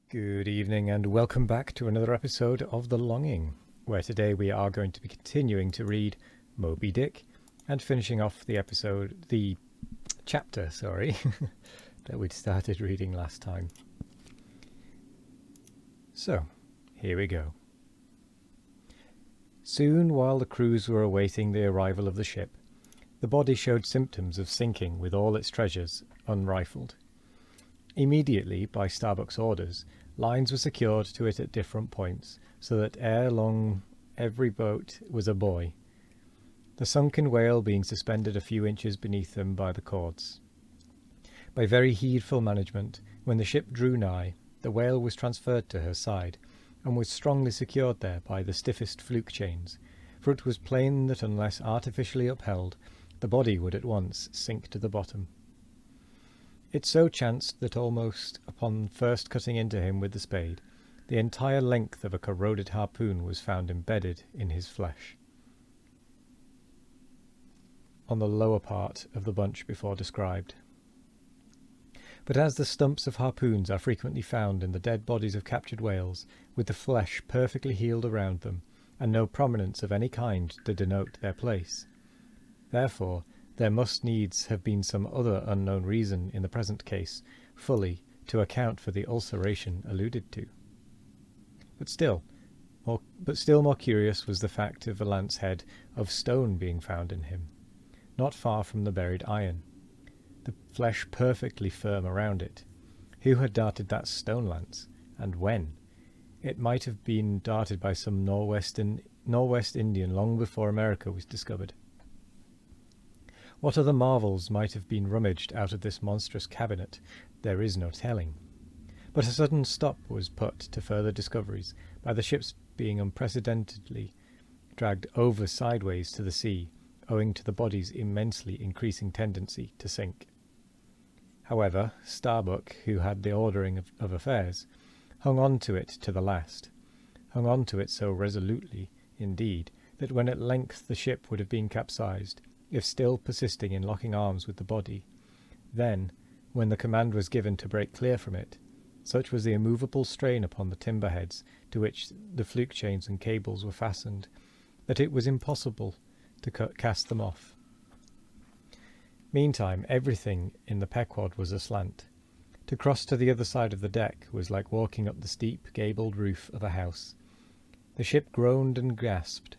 Good evening and welcome back to another episode of The Longing, where today we are going to be continuing to read Moby Dick and finishing off the chapter, that we'd started reading last time. So, here we go. Soon, while the crews were awaiting the arrival of the ship, the body showed symptoms of sinking with all its treasures unrifled. Immediately, by Starbuck's orders, lines were secured to it at different points, so that ere long every boat was a buoy, the sunken whale being suspended a few inches beneath them by the cords. By very heedful management, when the ship drew nigh, the whale was transferred to her side, and was strongly secured there by the stiffest fluke chains, for it was plain that unless artificially upheld, the body would at once sink to the bottom. It so chanced that almost upon first cutting into him with the spade, the entire length of a corroded harpoon was found embedded in his flesh, on the lower part of the bunch before described. But as the stumps of harpoons are frequently found in the dead bodies of captured whales, with the flesh perfectly healed around them, and no prominence of any kind to denote their place, therefore there must needs have been some other unknown reason in the present case fully to account for the ulceration alluded to. But still more curious was the fact of a lance head of stone being found in him, not far from the buried iron, the flesh perfectly firm around it. Who had darted that stone lance, and when? It might have been darted by some Norwest Indian long before America was discovered. What other marvels might have been rummaged out of this monstrous cabinet, there is no telling. But a sudden stop was put to further discoveries by the ship's being unprecedentedly dragged over sideways to the sea, owing to the body's immensely increasing tendency to sink. However, Starbuck, who had the ordering of affairs, hung on to it to the last, hung on to it so resolutely, indeed, that when at length the ship would have been capsized, if still persisting in locking arms with the body, then, when the command was given to break clear from it, such was the immovable strain upon the timber heads to which the fluke chains and cables were fastened, that it was impossible to cast them off. Meantime, everything in the Pequod was aslant. To cross to the other side of the deck was like walking up the steep, gabled roof of a house. The ship groaned and gasped.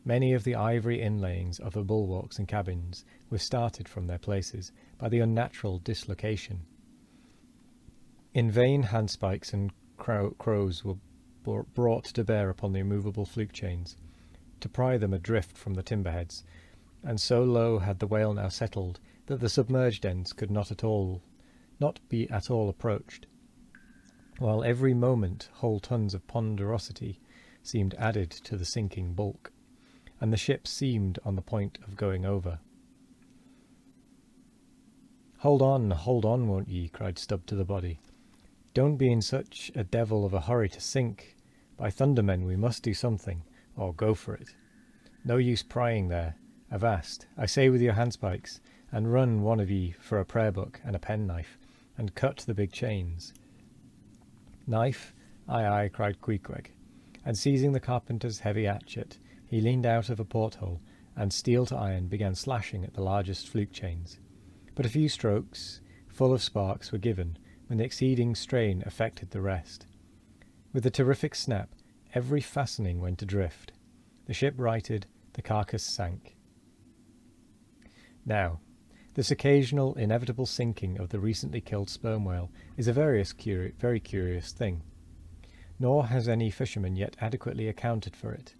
Many of the ivory inlayings of the bulwarks and cabins were started from their places by the unnatural dislocation. In vain handspikes and crows were brought to bear upon the immovable fluke chains, to pry them adrift from the timber heads, and so low had the whale now settled that the submerged ends could not be at all approached, while every moment whole tons of ponderosity seemed added to the sinking bulk, and the ship seemed on the point of going over. Hold on, won't ye?" cried Stubb to the body. "Don't be in such a devil of a hurry to sink. By thunder, men, we must do something, or go for it. No use prying there. Avast, I say, with your handspikes, and run one of ye for a prayer book and a penknife, and cut the big chains." "Knife? Aye, aye," cried Queequeg, and seizing the carpenter's heavy hatchet, he leaned out of a porthole, and steel to iron began slashing at the largest fluke chains. But a few strokes, full of sparks, were given, when the exceeding strain affected the rest. With a terrific snap, every fastening went adrift. The ship righted, the carcass sank. Now, this occasional, inevitable sinking of the recently killed sperm whale is a very curious thing, nor has any fisherman yet adequately accounted for it.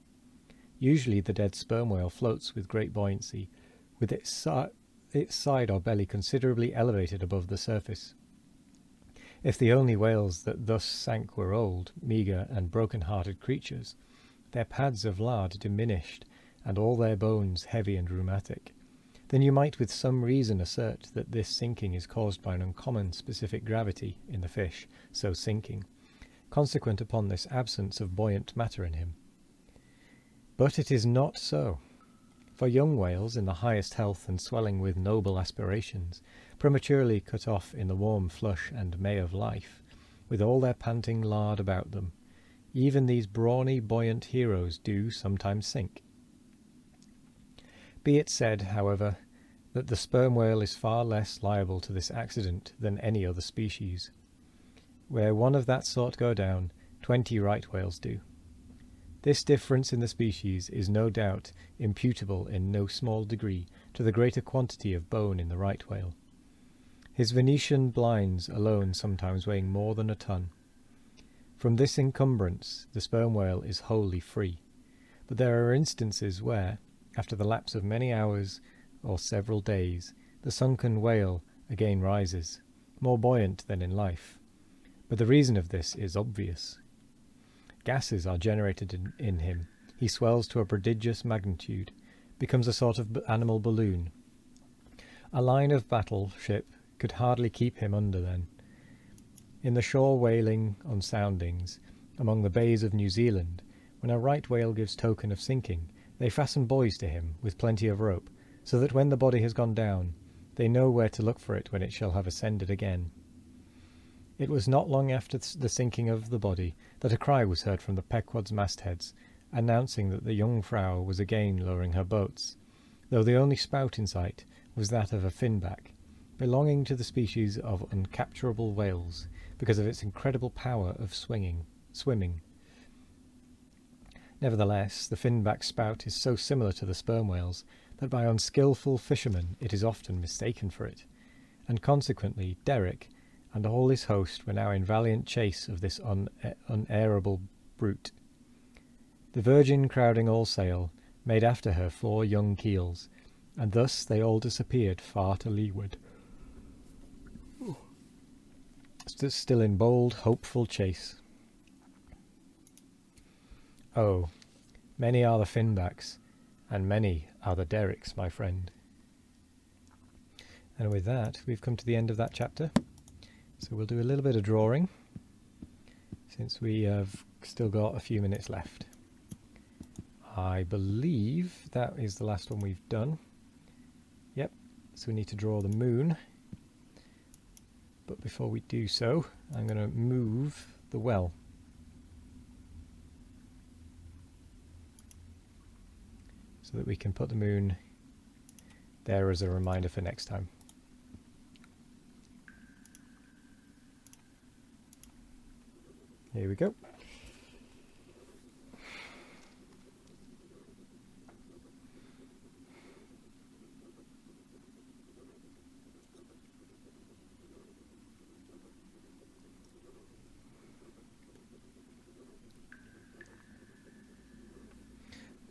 Usually the dead sperm whale floats with great buoyancy, with its side or belly considerably elevated above the surface. If the only whales that thus sank were old, meagre, and broken-hearted creatures, their pads of lard diminished, and all their bones heavy and rheumatic, then you might with some reason assert that this sinking is caused by an uncommon specific gravity in the fish so sinking, consequent upon this absence of buoyant matter in him. But it is not so. For young whales in the highest health and swelling with noble aspirations, prematurely cut off in the warm flush and May of life, with all their panting lard about them. Even these brawny, buoyant heroes do sometimes sink. Be it said, however, that the sperm whale is far less liable to this accident than any other species. Where one of that sort go down, 20 right whales do. This difference in the species is no doubt imputable in no small degree to the greater quantity of bone in the right whale. His Venetian blinds alone sometimes weighing more than a ton. From this encumbrance the sperm whale is wholly free, but there are instances where, after the lapse of many hours or several days, the sunken whale again rises, more buoyant than in life. But the reason of this is obvious. Gases are generated in him. He swells to a prodigious magnitude, becomes a sort of animal balloon. A line of battle ship could hardly keep him under then. In the shore whaling on soundings, among the bays of New Zealand, when a right whale gives token of sinking, they fasten buoys to him with plenty of rope, so that when the body has gone down, they know where to look for it when it shall have ascended again. It was not long after the sinking of the body that a cry was heard from the Pequod's mastheads, announcing that the Jungfrau was again lowering her boats, though the only spout in sight was that of a finback, belonging to the species of uncapturable whales, because of its incredible power of swimming. Nevertheless, the finback spout is so similar to the sperm whale's that by unskilful fishermen it is often mistaken for it, and consequently Derrick and all his host were now in valiant chase of this unerrable brute. The Virgin, crowding all sail, made after her 4 young keels, and thus they all disappeared far to leeward. Still in bold, hopeful chase. Oh, many are the finbacks, and many are the derricks, my friend. And with that, we've come to the end of that chapter. So we'll do a little bit of drawing, since we have still got a few minutes left. I believe that is the last one we've done. Yep, so we need to draw the moon. But before we do so, I'm going to move the well. So that we can put the moon there as a reminder for next time. Here we go.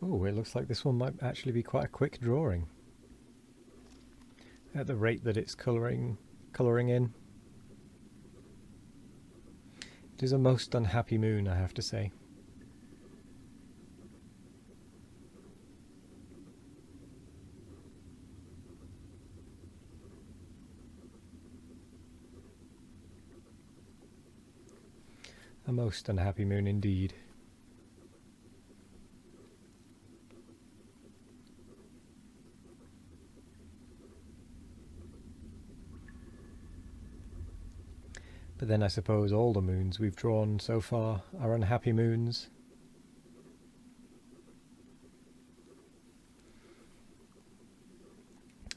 Oh, it looks like this one might actually be quite a quick drawing. At the rate that it's colouring in. It is a most unhappy moon, I have to say. A most unhappy moon indeed. But then I suppose all the moons we've drawn so far are unhappy moons.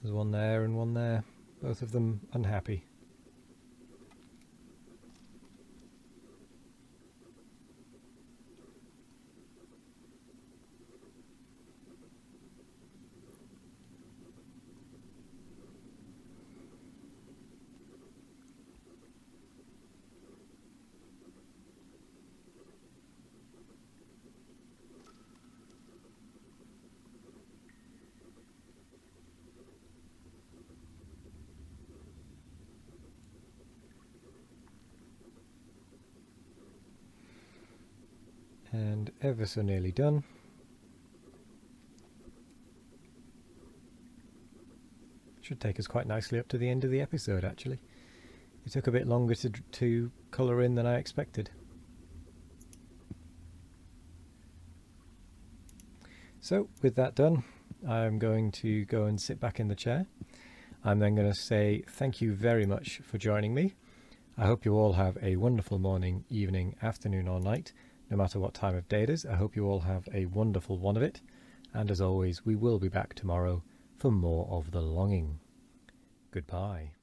There's one there and one there, both of them unhappy. And ever so nearly done. Should take us quite nicely up to the end of the episode, actually. It took a bit longer to colour in than I expected. So, with that done, I'm going to go and sit back in the chair. I'm then going to say thank you very much for joining me. I hope you all have a wonderful morning, evening, afternoon or night, no matter what time of day it is. I hope you all have a wonderful one of it. And as always, we will be back tomorrow for more of The Longing. Goodbye.